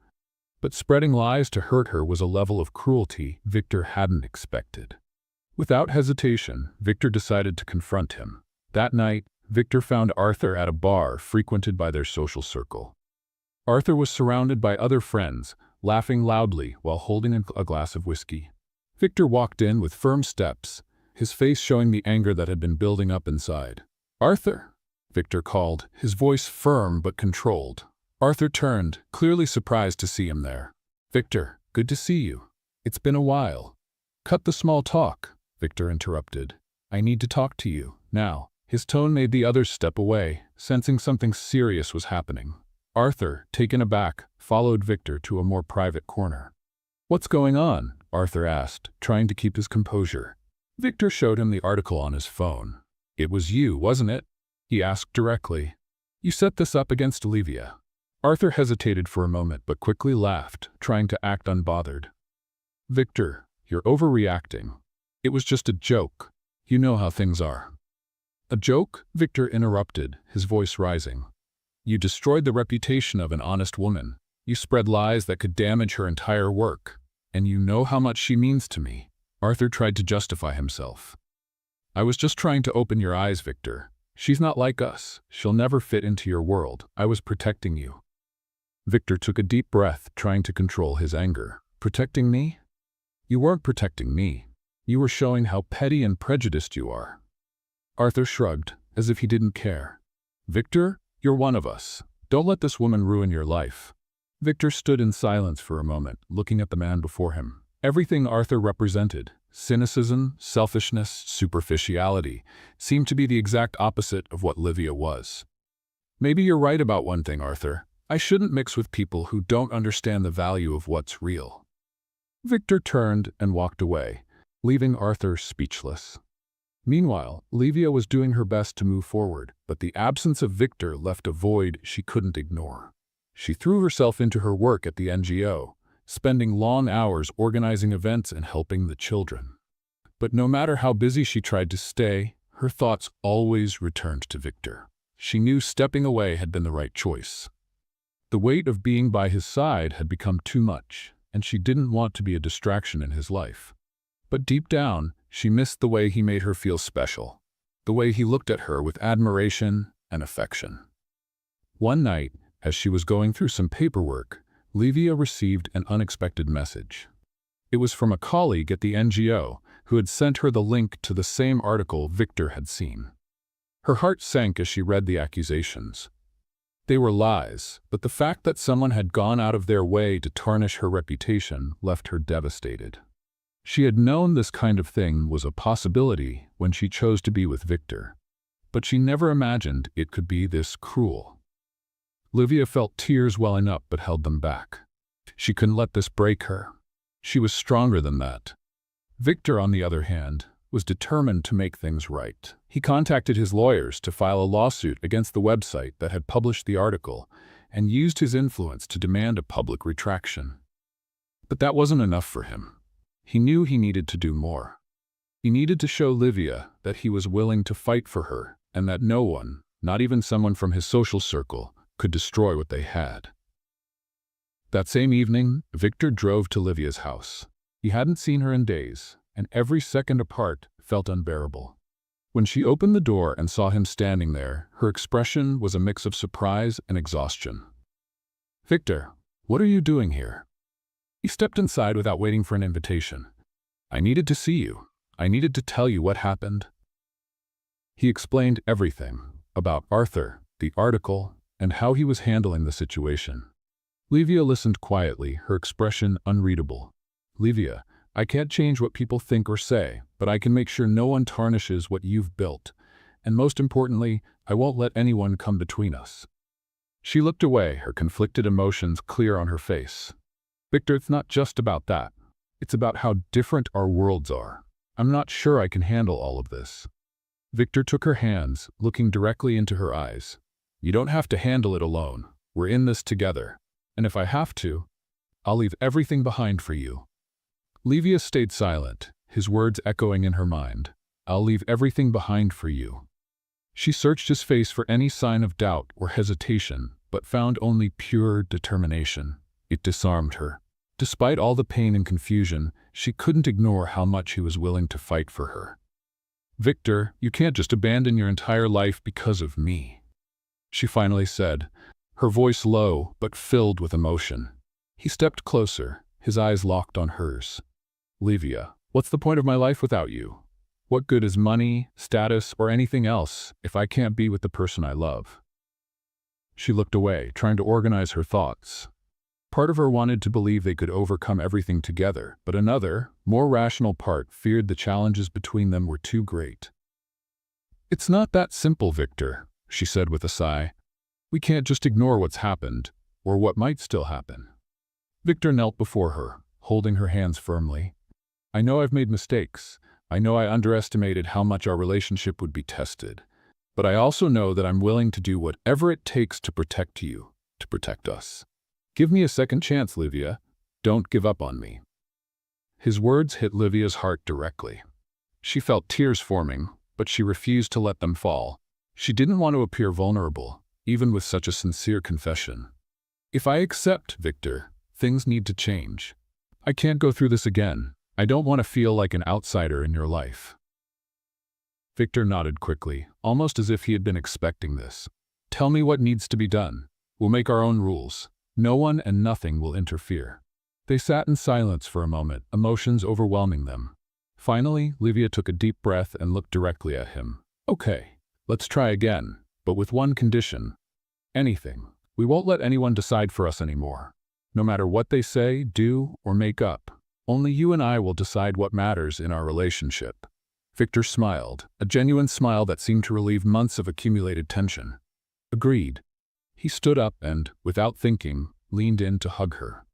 But spreading lies to hurt her was a level of cruelty Victor hadn't expected. Without hesitation, Victor decided to confront him. That night, Victor found Arthur at a bar frequented by their social circle. Arthur was surrounded by other friends, laughing loudly while holding a glass of whiskey. Victor walked in with firm steps, his face showing the anger that had been building up inside. Arthur, Victor called, his voice firm but controlled. Arthur turned, clearly surprised to see him there. Victor, good to see you. It's been a while. Cut the small talk, Victor interrupted. I need to talk to you, now. His tone made the others step away, sensing something serious was happening. Arthur, taken aback, followed Victor to a more private corner. What's going on? Arthur asked, trying to keep his composure. Victor showed him the article on his phone. It was you, wasn't it? He asked directly. You set this up against Livia. Arthur hesitated for a moment but quickly laughed, trying to act unbothered. Victor, you're overreacting. It was just a joke. You know how things are. A joke? Victor interrupted, his voice rising. You destroyed the reputation of an honest woman. You spread lies that could damage her entire work. And you know how much she means to me. Arthur tried to justify himself. I was just trying to open your eyes, Victor. She's not like us. She'll never fit into your world. I was protecting you. Victor took a deep breath, trying to control his anger. Protecting me? You weren't protecting me. You were showing how petty and prejudiced you are. Arthur shrugged, as if he didn't care. Victor, you're one of us. Don't let this woman ruin your life. Victor stood in silence for a moment, looking at the man before him. Everything Arthur represented, cynicism, selfishness, superficiality, seemed to be the exact opposite of what Livia was. Maybe you're right about one thing, Arthur. I shouldn't mix with people who don't understand the value of what's real. Victor turned and walked away, leaving Arthur speechless. Meanwhile, Livia was doing her best to move forward, but the absence of Victor left a void she couldn't ignore. She threw herself into her work at the NGO, spending long hours organizing events and helping the children. But no matter how busy she tried to stay, her thoughts always returned to Victor. She knew stepping away had been the right choice. The weight of being by his side had become too much, and she didn't want to be a distraction in his life. But deep down, she missed the way he made her feel special, the way he looked at her with admiration and affection. One night, as she was going through some paperwork, Livia received an unexpected message. It was from a colleague at the NGO who had sent her the link to the same article Victor had seen. Her heart sank as she read the accusations. They were lies, but the fact that someone had gone out of their way to tarnish her reputation left her devastated. She had known this kind of thing was a possibility when she chose to be with Victor, but she never imagined it could be this cruel. Livia felt tears welling up but held them back. She couldn't let this break her. She was stronger than that. Victor, on the other hand, was determined to make things right. He contacted his lawyers to file a lawsuit against the website that had published the article and used his influence to demand a public retraction. But that wasn't enough for him. He knew he needed to do more. He needed to show Livia that he was willing to fight for her and that no one, not even someone from his social circle, could destroy what they had. That same evening, Victor drove to Livia's house. He hadn't seen her in days, and every second apart felt unbearable. When she opened the door and saw him standing there, her expression was a mix of surprise and exhaustion. "Victor, what are you doing here?" He stepped inside without waiting for an invitation. "I needed to see you. I needed to tell you what happened." He explained everything about Arthur, the article, and how he was handling the situation. Livia listened quietly, her expression unreadable. "Livia, I can't change what people think or say, but I can make sure no one tarnishes what you've built. And most importantly, I won't let anyone come between us." She looked away, her conflicted emotions clear on her face. "Victor, it's not just about that. It's about how different our worlds are. I'm not sure I can handle all of this." Victor took her hands, looking directly into her eyes. "You don't have to handle it alone. We're in this together. And if I have to, I'll leave everything behind for you." Livia stayed silent, his words echoing in her mind. "I'll leave everything behind for you." She searched his face for any sign of doubt or hesitation, but found only pure determination. It disarmed her. Despite all the pain and confusion, she couldn't ignore how much he was willing to fight for her. "Victor, you can't just abandon your entire life because of me," she finally said, her voice low but filled with emotion. He stepped closer, his eyes locked on hers. "Livia, what's the point of my life without you? What good is money, status, or anything else if I can't be with the person I love?" She looked away, trying to organize her thoughts. Part of her wanted to believe they could overcome everything together, but another, more rational part feared the challenges between them were too great. "It's not that simple, Victor," she said with a sigh. "We can't just ignore what's happened, or what might still happen." Victor knelt before her, holding her hands firmly. "I know I've made mistakes. I know I underestimated how much our relationship would be tested. But I also know that I'm willing to do whatever it takes to protect you, to protect us. Give me a second chance, Livia. Don't give up on me." His words hit Livia's heart directly. She felt tears forming, but she refused to let them fall. She didn't want to appear vulnerable, even with such a sincere confession. "If I accept, Victor, things need to change. I can't go through this again. I don't want to feel like an outsider in your life." Victor nodded quickly, almost as if he had been expecting this. "Tell me what needs to be done. We'll make our own rules. No one and nothing will interfere." They sat in silence for a moment, emotions overwhelming them. Finally, Livia took a deep breath and looked directly at him. "Okay, let's try again, but with one condition. Anything. We won't let anyone decide for us anymore. No matter what they say, do, or make up. Only you and I will decide what matters in our relationship." Victor smiled, a genuine smile that seemed to relieve months of accumulated tension. "Agreed." He stood up and, without thinking, leaned in to hug her.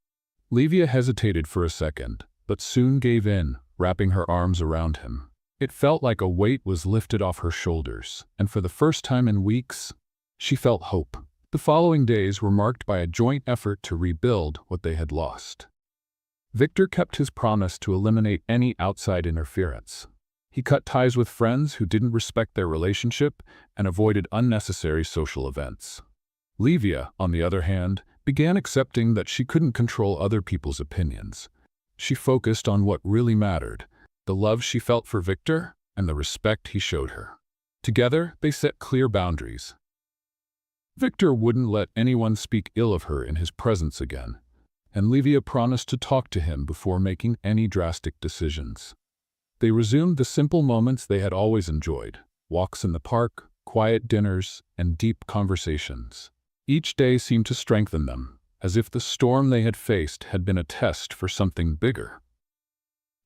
Livia hesitated for a second, but soon gave in, wrapping her arms around him. It felt like a weight was lifted off her shoulders, and for the first time in weeks, she felt hope. The following days were marked by a joint effort to rebuild what they had lost. Victor kept his promise to eliminate any outside interference. He cut ties with friends who didn't respect their relationship and avoided unnecessary social events. Livia, on the other hand, began accepting that she couldn't control other people's opinions. She focused on what really mattered, the love she felt for Victor and the respect he showed her. Together, they set clear boundaries. Victor wouldn't let anyone speak ill of her in his presence again. and Livia promised to talk to him before making any drastic decisions. They resumed the simple moments they had always enjoyed: walks in the park, quiet dinners, and deep conversations. Each day seemed to strengthen them, as if the storm they had faced had been a test for something bigger.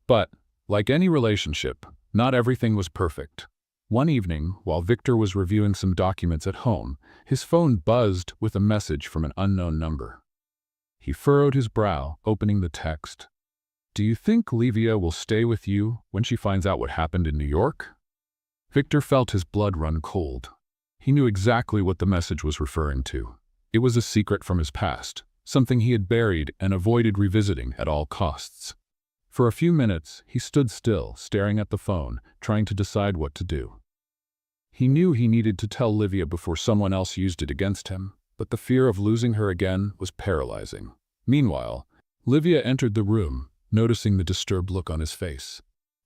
But, like any relationship, not everything was perfect. One evening, while Victor was reviewing some documents at home, his phone buzzed with a message from an unknown number. He furrowed his brow, opening the text. "Do you think Livia will stay with you when she finds out what happened in New York?" Victor felt his blood run cold. He knew exactly what the message was referring to. It was a secret from his past, something he had buried and avoided revisiting at all costs. For a few minutes, he stood still, staring at the phone, trying to decide what to do. He knew he needed to tell Livia before someone else used it against him, but the fear of losing her again was paralyzing. Meanwhile, Livia entered the room, noticing the disturbed look on his face.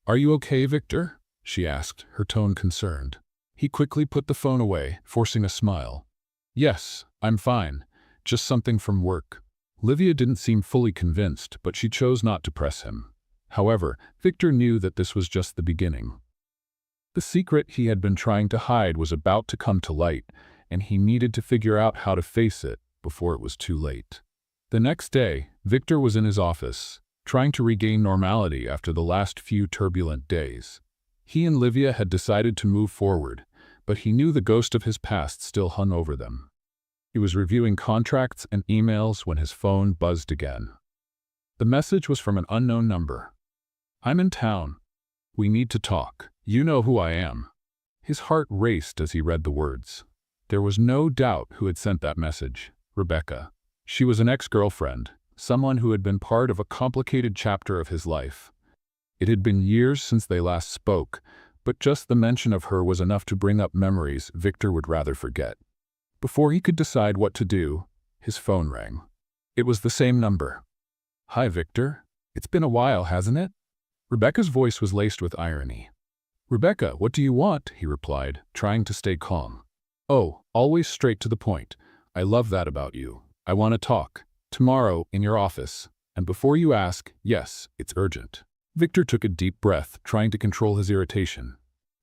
"Are you okay, Victor?" she asked, her tone concerned. He quickly put the phone away, forcing a smile. "Yes, I'm fine. Just something from work." Livia didn't seem fully convinced, but she chose not to press him. However, Victor knew that this was just the beginning. The secret he had been trying to hide was about to come to light, and he needed to figure out how to face it before it was too late. The next day, Victor was in his office, trying to regain normality after the last few turbulent days. He and Livia had decided to move forward, but he knew the ghost of his past still hung over them. He was reviewing contracts and emails when his phone buzzed again. The message was from an unknown number. "I'm in town. We need to talk. You know who I am." His heart raced as he read the words. There was no doubt who had sent that message: Rebecca. She was an ex-girlfriend, someone who had been part of a complicated chapter of his life. It had been years since they last spoke, but just the mention of her was enough to bring up memories Victor would rather forget. Before he could decide what to do, his phone rang. It was the same number. "Hi, Victor. It's been a while, hasn't it?" Rebecca's voice was laced with irony. "Rebecca, what do you want?" he replied, trying to stay calm. "Oh, always straight to the point. I love that about you. I want to talk. Tomorrow, in your office. And before you ask, yes, it's urgent." Victor took a deep breath, trying to control his irritation.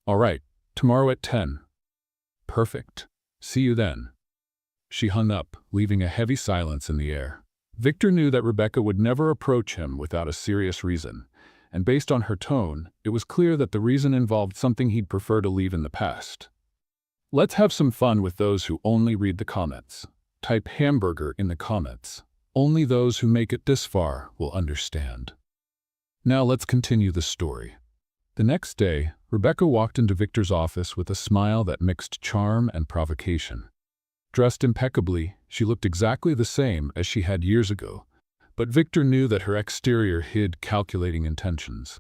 "All right, tomorrow at 10. "Perfect. See you then." She hung up, leaving a heavy silence in the air. Victor knew that Rebecca would never approach him without a serious reason, and based on her tone, it was clear that the reason involved something he'd prefer to leave in the past. Let's have some fun with those who only read the comments. Type hamburger in the comments. Only those who make it this far will understand. Now let's continue the story. The next day, Rebecca walked into Victor's office with a smile that mixed charm and provocation. Dressed impeccably, she looked exactly the same as she had years ago, but Victor knew that her exterior hid calculating intentions.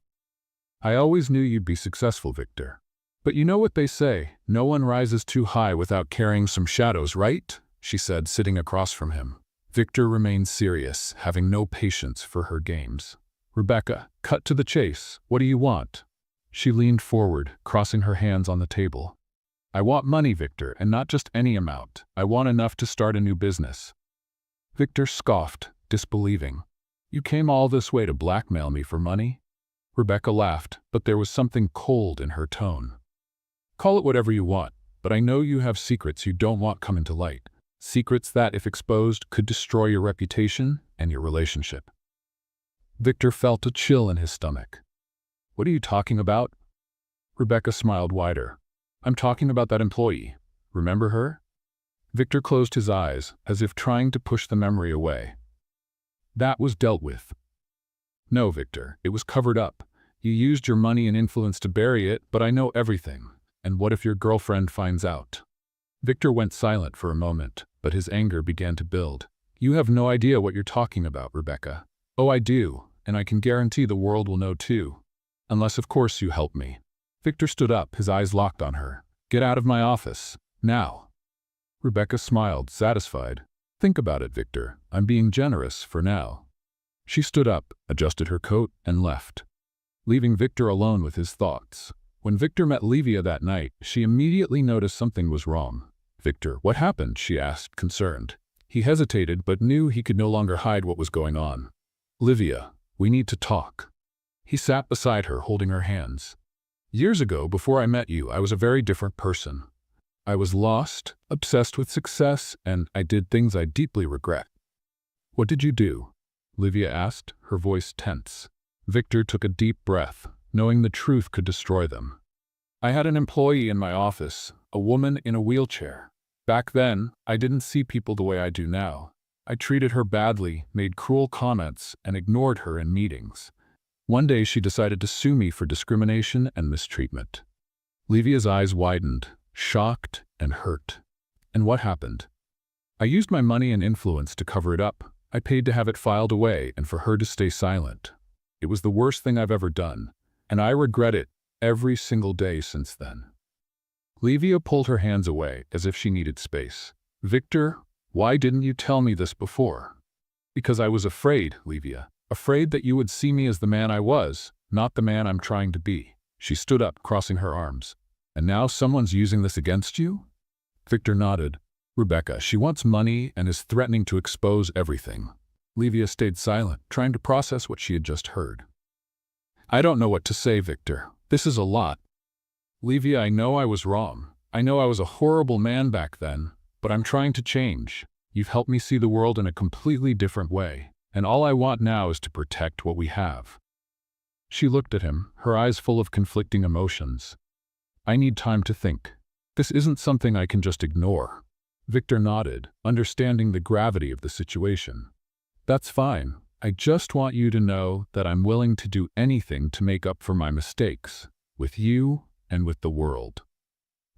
"I always knew you'd be successful, Victor. But you know what they say, no one rises too high without carrying some shadows, right?" she said, sitting across from him. Victor remained serious, having no patience for her games. "Rebecca, cut to the chase. What do you want?" She leaned forward, crossing her hands on the table. "I want money, Victor, and not just any amount. I want enough to start a new business." Victor scoffed, disbelieving. "You came all this way to blackmail me for money?" Rebecca laughed, but there was something cold in her tone. "Call it whatever you want, but I know you have secrets you don't want coming to light. Secrets that, if exposed, could destroy your reputation and your relationship." Victor felt a chill in his stomach. "What are you talking about?" Rebecca smiled wider. "I'm talking about that employee. Remember her?" Victor closed his eyes, as if trying to push the memory away. "That was dealt with." "No, Victor, it was covered up. You used your money and influence to bury it, but I know everything. And what if your girlfriend finds out?" Victor went silent for a moment, but his anger began to build. "You have no idea what you're talking about, Rebecca." "Oh, I do, and I can guarantee the world will know too. Unless, of course, you help me." Victor stood up, his eyes locked on her. "Get out of my office, now." Rebecca smiled, satisfied. "Think about it, Victor. I'm being generous for now." She stood up, adjusted her coat, and left, leaving Victor alone with his thoughts. When Victor met Livia that night, she immediately noticed something was wrong. "Victor, what happened?" she asked, concerned. He hesitated but knew he could no longer hide what was going on. "Livia, we need to talk." He sat beside her, holding her hands. "Years ago, before I met you, I was a very different person. I was lost, obsessed with success, and I did things I deeply regret." "What did you do?" Livia asked, her voice tense. Victor took a deep breath, knowing the truth could destroy them. "I had an employee in my office, a woman in a wheelchair. Back then, I didn't see people the way I do now. I treated her badly, made cruel comments, and ignored her in meetings. One day she decided to sue me for discrimination and mistreatment." Livia's eyes widened, shocked and hurt. "And what happened?" "I used my money and influence to cover it up. I paid to have it filed away and for her to stay silent. It was the worst thing I've ever done, and I regret it every single day since then." Livia pulled her hands away as if she needed space. "Victor, why didn't you tell me this before?" "Because I was afraid, Livia. Afraid that you would see me as the man I was, not the man I'm trying to be." She stood up, crossing her arms. "And now someone's using this against you?" Victor nodded. "Rebecca, she wants money and is threatening to expose everything." Livia stayed silent, trying to process what she had just heard. "I don't know what to say, Victor. This is a lot. Livia, I know I was wrong. I know I was a horrible man back then, but I'm trying to change. You've helped me see the world in a completely different way, and all I want now is to protect what we have." She looked at him, her eyes full of conflicting emotions. "I need time to think. This isn't something I can just ignore." Victor nodded, understanding the gravity of the situation. "That's fine. I just want you to know that I'm willing to do anything to make up for my mistakes, with you and with the world."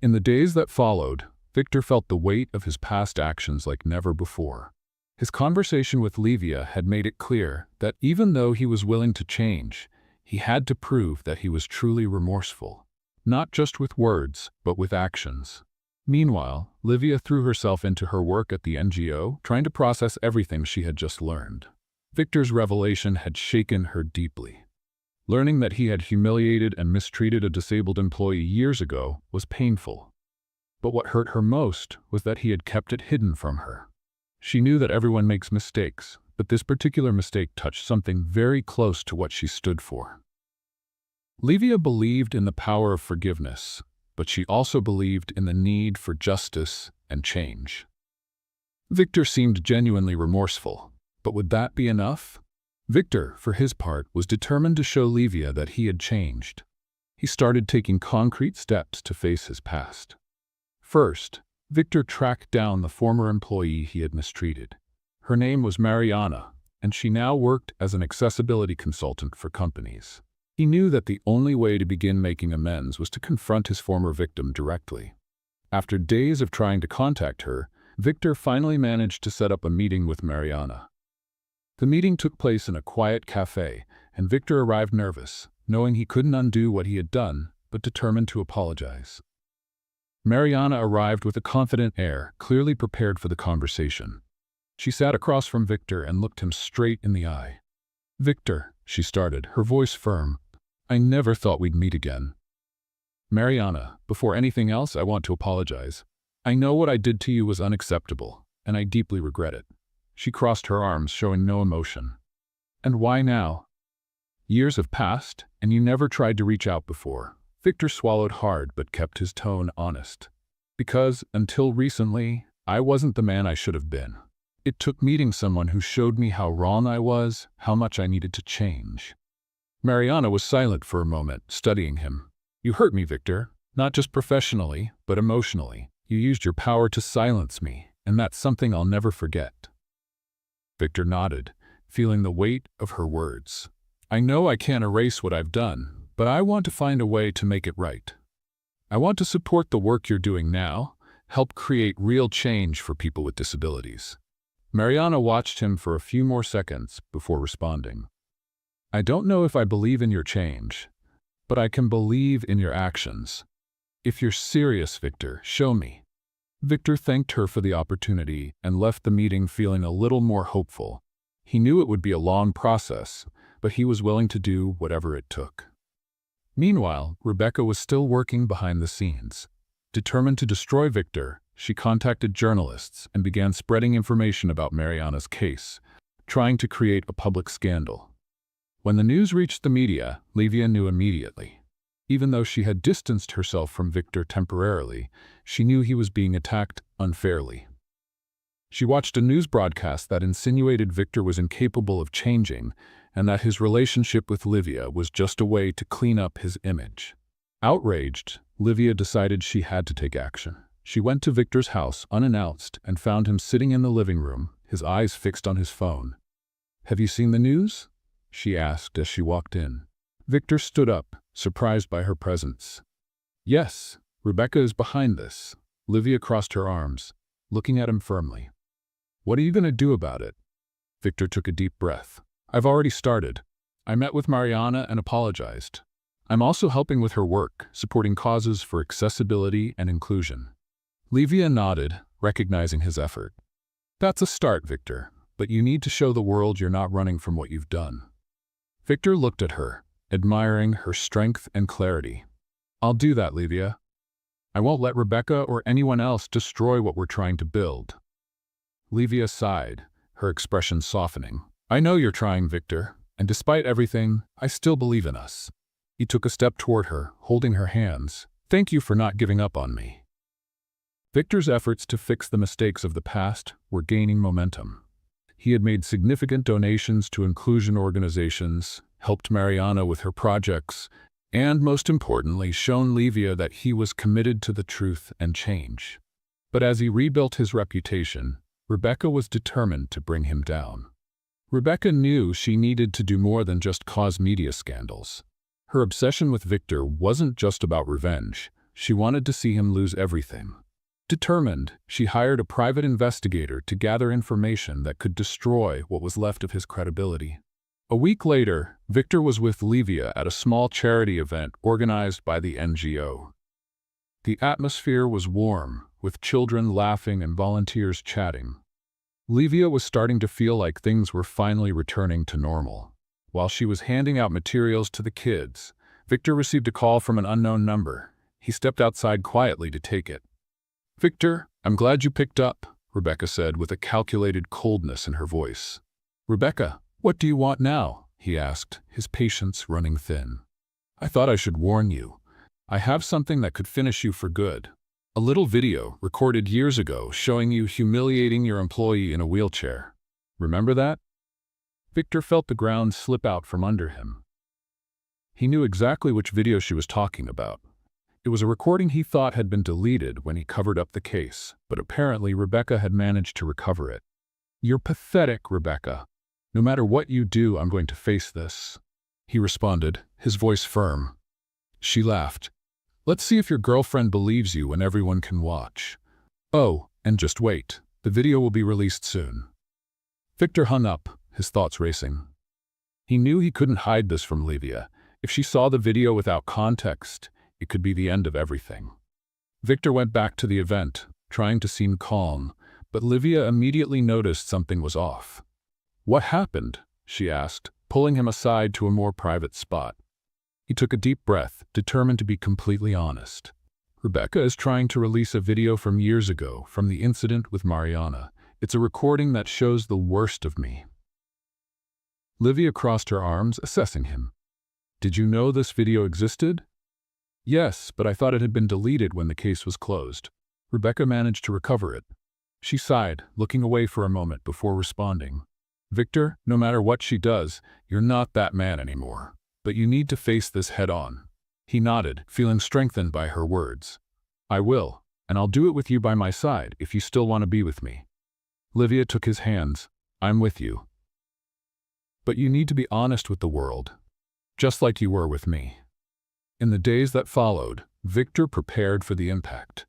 In the days that followed, Victor felt the weight of his past actions like never before. His conversation with Livia had made it clear that even though he was willing to change, he had to prove that he was truly remorseful, not just with words, but with actions. Meanwhile, Livia threw herself into her work at the NGO, trying to process everything she had just learned. Victor's revelation had shaken her deeply. Learning that he had humiliated and mistreated a disabled employee years ago was painful. But what hurt her most was that he had kept it hidden from her. She knew that everyone makes mistakes, but this particular mistake touched something very close to what she stood for. Livia believed in the power of forgiveness, but she also believed in the need for justice and change. Victor seemed genuinely remorseful, but would that be enough? Victor, for his part, was determined to show Livia that he had changed. He started taking concrete steps to face his past. First, Victor tracked down the former employee he had mistreated. Her name was Mariana, and she now worked as an accessibility consultant for companies. He knew that the only way to begin making amends was to confront his former victim directly. After days of trying to contact her, Victor finally managed to set up a meeting with Mariana. The meeting took place in a quiet cafe, and Victor arrived nervous, knowing he couldn't undo what he had done, but determined to apologize. Mariana arrived with a confident air, clearly prepared for the conversation. She sat across from Victor and looked him straight in the eye. "Victor," she started, her voice firm, "I never thought we'd meet again. Mariana, before anything else, I want to apologize. I know what I did to you was unacceptable, and I deeply regret it." She crossed her arms, showing no emotion. "And why now? Years have passed, and you never tried to reach out before." Victor swallowed hard but kept his tone honest. "Because, until recently, I wasn't the man I should have been. It took meeting someone who showed me how wrong I was, how much I needed to change." Mariana was silent for a moment, studying him. "You hurt me, Victor, not just professionally, but emotionally. You used your power to silence me, and that's something I'll never forget." Victor nodded, feeling the weight of her words. "I know I can't erase what I've done, but I want to find a way to make it right. I want to support the work you're doing now, help create real change for people with disabilities." Mariana watched him for a few more seconds before responding. "I don't know if I believe in your change, but I can believe in your actions. If you're serious, Victor, show me." Victor thanked her for the opportunity and left the meeting feeling a little more hopeful. He knew it would be a long process, but he was willing to do whatever it took. Meanwhile, Rebecca was still working behind the scenes. Determined to destroy Victor, she contacted journalists and began spreading information about Mariana's case, trying to create a public scandal. When the news reached the media, Livia knew immediately. Even though she had distanced herself from Victor temporarily, she knew he was being attacked unfairly. She watched a news broadcast that insinuated Victor was incapable of changing and that his relationship with Livia was just a way to clean up his image. Outraged, Livia decided she had to take action. She went to Victor's house unannounced and found him sitting in the living room, his eyes fixed on his phone. "Have you seen the news?" she asked as she walked in. Victor stood up, surprised by her presence. "Yes, Rebecca is behind this." Livia crossed her arms, looking at him firmly. "What are you going to do about it?" Victor took a deep breath. "I've already started. I met with Mariana and apologized. I'm also helping with her work, supporting causes for accessibility and inclusion." Livia nodded, recognizing his effort. "That's a start, Victor, but you need to show the world you're not running from what you've done." Victor looked at her, admiring her strength and clarity. "I'll do that, Livia. I won't let Rebecca or anyone else destroy what we're trying to build." Livia sighed, her expression softening. "I know you're trying, Victor, and despite everything, I still believe in us." He took a step toward her, holding her hands. "Thank you for not giving up on me." Victor's efforts to fix the mistakes of the past were gaining momentum. He had made significant donations to inclusion organizations, helped Mariana with her projects, and, most importantly, shown Livia that he was committed to the truth and change. But as he rebuilt his reputation, Rebecca was determined to bring him down. Rebecca knew she needed to do more than just cause media scandals. Her obsession with Victor wasn't just about revenge. She wanted to see him lose everything. Determined, she hired a private investigator to gather information that could destroy what was left of his credibility. A week later, Victor was with Livia at a small charity event organized by the NGO. The atmosphere was warm, with children laughing and volunteers chatting. Livia was starting to feel like things were finally returning to normal. While she was handing out materials to the kids, Victor received a call from an unknown number. He stepped outside quietly to take it. "Victor, I'm glad you picked up," Rebecca said with a calculated coldness in her voice. "Rebecca, what do you want now?" he asked, his patience running thin. "I thought I should warn you. I have something that could finish you for good. A little video recorded years ago showing you humiliating your employee in a wheelchair. Remember that?" Victor felt the ground slip out from under him. He knew exactly which video she was talking about. It was a recording he thought had been deleted when he covered up the case, but apparently Rebecca had managed to recover it. "You're pathetic, Rebecca. No matter what you do, I'm going to face this," he responded, his voice firm. She laughed. "Let's see if your girlfriend believes you when everyone can watch. Oh, and just wait. The video will be released soon." Victor hung up, his thoughts racing. He knew he couldn't hide this from Livia. If she saw the video without context, it could be the end of everything. Victor went back to the event, trying to seem calm, but Livia immediately noticed something was off. "What happened?" she asked, pulling him aside to a more private spot. He took a deep breath, determined to be completely honest. "Rebecca is trying to release a video from years ago, from the incident with Mariana. It's a recording that shows the worst of me." Livia crossed her arms, assessing him. "Did you know this video existed?" "Yes, but I thought it had been deleted when the case was closed." Rebecca managed to recover it. She sighed, looking away for a moment before responding. "Victor, no matter what she does, you're not that man anymore. But you need to face this head-on." He nodded, feeling strengthened by her words. "I will, and I'll do it with you by my side if you still want to be with me." Livia took his hands. "I'm with you. But you need to be honest with the world, just like you were with me." In the days that followed, Victor prepared for the impact.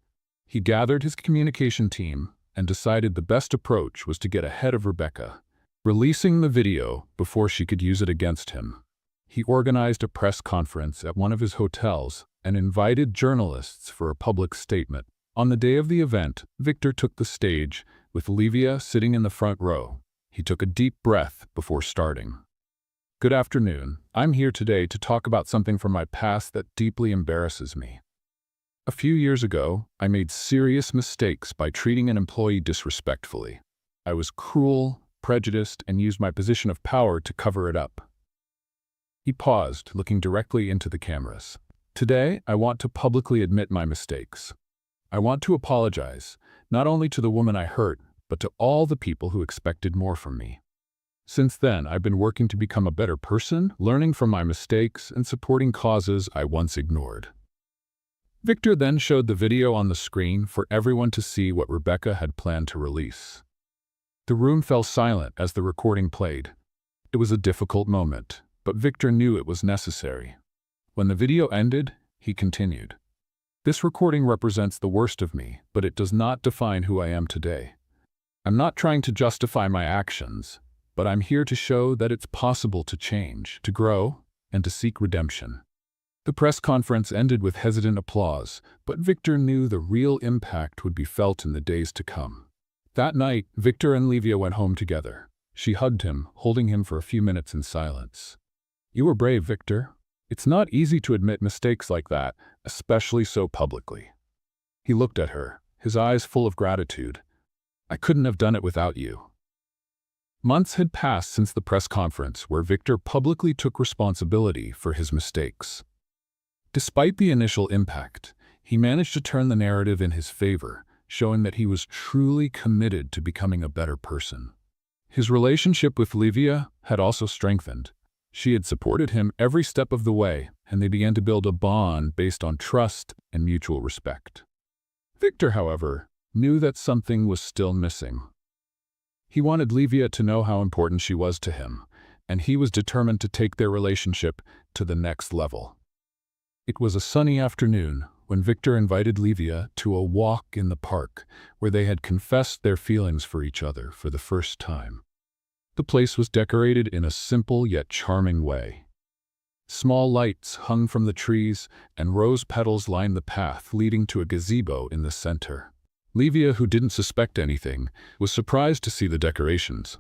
He gathered his communication team and decided the best approach was to get ahead of Rebecca, releasing the video before she could use it against him. He organized a press conference at one of his hotels and invited journalists for a public statement. On the day of the event, Victor took the stage, with Livia sitting in the front row. He took a deep breath before starting. "Good afternoon. I'm here today to talk about something from my past that deeply embarrasses me." A few years ago, I made serious mistakes by treating an employee disrespectfully. I was cruel, prejudiced, and used my position of power to cover it up. He paused, looking directly into the cameras. Today, I want to publicly admit my mistakes. I want to apologize, not only to the woman I hurt, but to all the people who expected more from me. Since then, I've been working to become a better person, learning from my mistakes, and supporting causes I once ignored. Victor then showed the video on the screen for everyone to see what Rebecca had planned to release. The room fell silent as the recording played. It was a difficult moment, but Victor knew it was necessary. When the video ended, he continued, "This recording represents the worst of me, but it does not define who I am today. I'm not trying to justify my actions, but I'm here to show that it's possible to change, to grow, and to seek redemption." The press conference ended with hesitant applause, but Victor knew the real impact would be felt in the days to come. That night, Victor and Livia went home together. She hugged him, holding him for a few minutes in silence. "You were brave, Victor. It's not easy to admit mistakes like that, especially so publicly." He looked at her, his eyes full of gratitude. "I couldn't have done it without you." Months had passed since the press conference where Victor publicly took responsibility for his mistakes. Despite the initial impact, he managed to turn the narrative in his favor, showing that he was truly committed to becoming a better person. His relationship with Livia had also strengthened. She had supported him every step of the way, and they began to build a bond based on trust and mutual respect. Victor, however, knew that something was still missing. He wanted Livia to know how important she was to him, and he was determined to take their relationship to the next level. It was a sunny afternoon when Victor invited Livia to a walk in the park where they had confessed their feelings for each other for the first time. The place was decorated in a simple yet charming way. Small lights hung from the trees, and rose petals lined the path leading to a gazebo in the center. Livia, who didn't suspect anything, was surprised to see the decorations.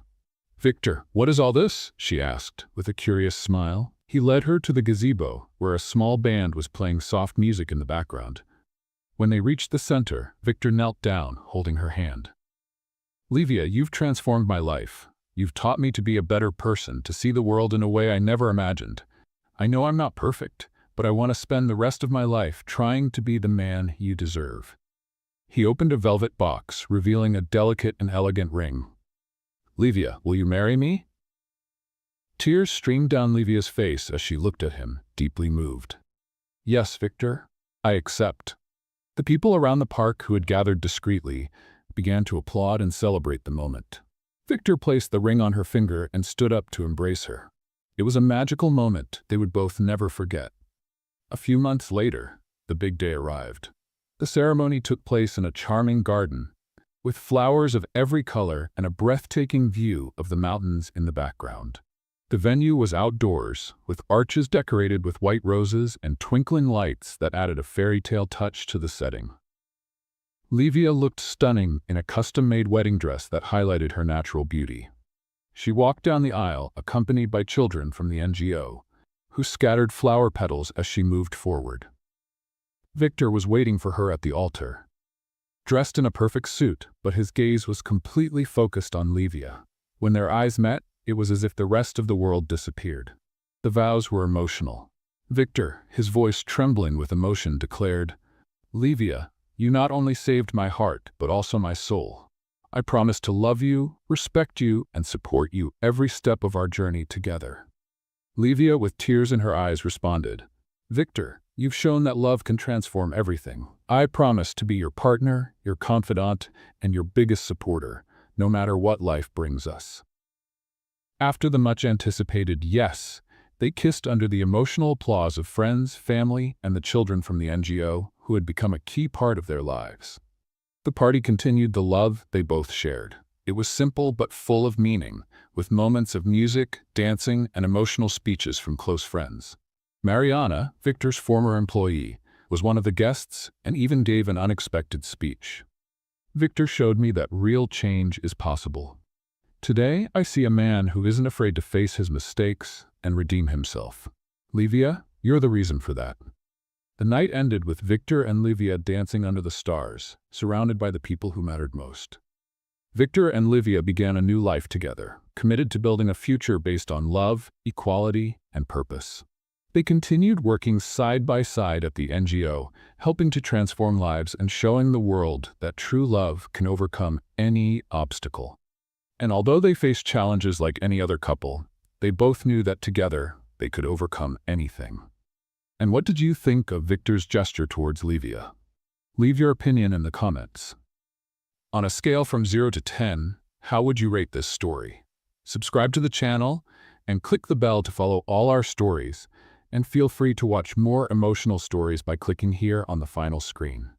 "Victor, what is all this?" she asked, with a curious smile. He led her to the gazebo, where a small band was playing soft music in the background. When they reached the center, Victor knelt down, holding her hand. "Livia, you've transformed my life. You've taught me to be a better person, to see the world in a way I never imagined. I know I'm not perfect, but I want to spend the rest of my life trying to be the man you deserve." He opened a velvet box, revealing a delicate and elegant ring. "Livia, will you marry me?" Tears streamed down Livia's face as she looked at him, deeply moved. "Yes, Victor, I accept." The people around the park who had gathered discreetly began to applaud and celebrate the moment. Victor placed the ring on her finger and stood up to embrace her. It was a magical moment they would both never forget. A few months later, the big day arrived. The ceremony took place in a charming garden, with flowers of every color and a breathtaking view of the mountains in the background. The venue was outdoors, with arches decorated with white roses and twinkling lights that added a fairy tale touch to the setting. Livia looked stunning in a custom-made wedding dress that highlighted her natural beauty. She walked down the aisle, accompanied by children from the NGO, who scattered flower petals as she moved forward. Victor was waiting for her at the altar. Dressed in a perfect suit, but his gaze was completely focused on Livia. When their eyes met, it was as if the rest of the world disappeared. The vows were emotional. Victor, his voice trembling with emotion, declared, "Livia, you not only saved my heart, but also my soul. I promise to love you, respect you, and support you every step of our journey together." Livia, with tears in her eyes, responded, "Victor, you've shown that love can transform everything. I promise to be your partner, your confidant, and your biggest supporter, no matter what life brings us." After the much-anticipated yes, they kissed under the emotional applause of friends, family, and the children from the NGO, who had become a key part of their lives. The party continued the love they both shared. It was simple but full of meaning, with moments of music, dancing, and emotional speeches from close friends. Mariana, Victor's former employee, was one of the guests and even gave an unexpected speech. "Victor showed me that real change is possible. Today, I see a man who isn't afraid to face his mistakes and redeem himself. Livia, you're the reason for that." The night ended with Victor and Livia dancing under the stars, surrounded by the people who mattered most. Victor and Livia began a new life together, committed to building a future based on love, equality, and purpose. They continued working side by side at the NGO, helping to transform lives and showing the world that true love can overcome any obstacle. And although they faced challenges like any other couple, they both knew that together they could overcome anything. And what did you think of Victor's gesture towards Livia? Leave your opinion in the comments. On a scale from 0 to 10, how would you rate this story? Subscribe to the channel and click the bell to follow all our stories, and feel free to watch more emotional stories by clicking here on the final screen.